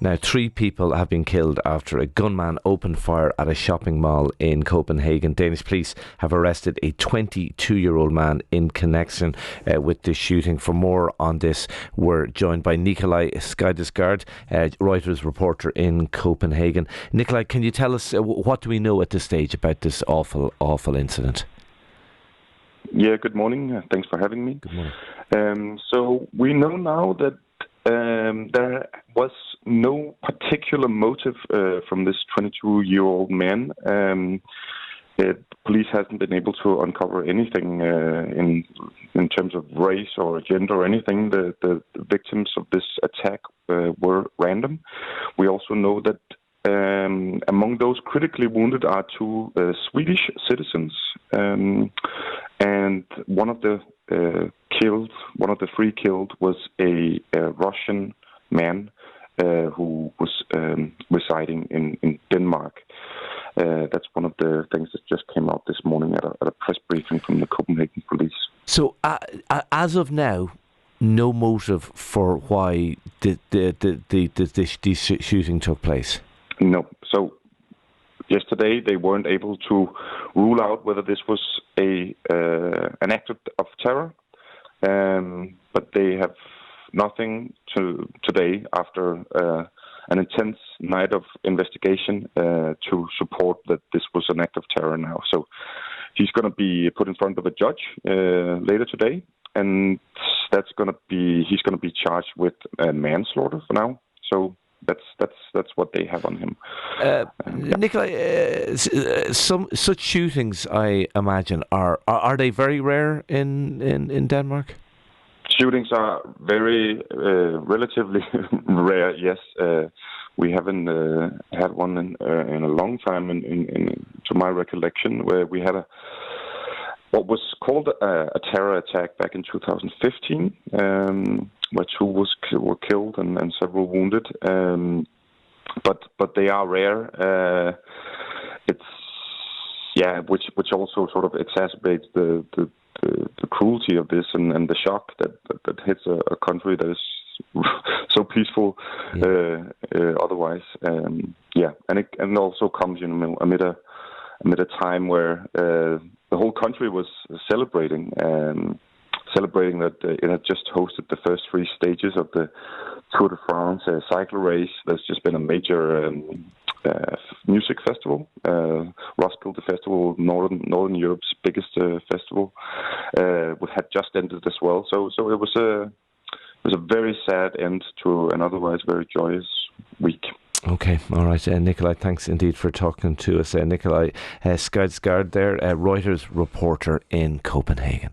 Now, 3 people have been killed after a gunman opened fire at a shopping mall in Copenhagen. Danish police have arrested a 22-year-old man in connection with the shooting. For more on this, we're joined by Nikolaj Skydsgaard, Reuters reporter in Copenhagen. Nikolaj, can you tell us what do we know at this stage about this awful incident? Yeah, good morning. Thanks for having me. Good morning. So we know now that there was no particular motive from this 22-year-old man. Police hasn't been able to uncover anything in terms of race or gender or anything. The victims of this attack were random. We also know that among those critically wounded are 2 Swedish citizens, and one of the 3 killed was a Russian man who was residing in Denmark. That's one of the things that just came out this morning at a press briefing from the Copenhagen police. So, as of now, no motive for why the shooting took place? No. So yesterday they weren't able to rule out whether this was an act of terror, but they have nothing today after an intense night of investigation to support that this was an act of terror now. So he's going to be put in front of a judge later today, and he's going to be charged with manslaughter for now. So that's what they have on him. Nikolaj, some such shootings, I imagine, are they very rare in Denmark? Shootings are very relatively rare. Yes, we haven't had one in a long time. To my recollection, where we had what was called a terror attack back in 2015. Where 2 were killed and several wounded, but they are rare. Which also sort of exacerbates the cruelty of this and the shock that hits a country that is so peaceful otherwise. And it also comes amid a time where the whole country was celebrating that it had just hosted the first 3 stages of the Tour de France cycle race. There's just been a major music festival, Roskilde Festival, Northern Europe's biggest festival, which had just ended as well. So it was a very sad end to an otherwise very joyous week. Okay, all right. Nikolaj, thanks indeed for talking to us. Nikolaj Skydsgaard there, Reuters reporter in Copenhagen.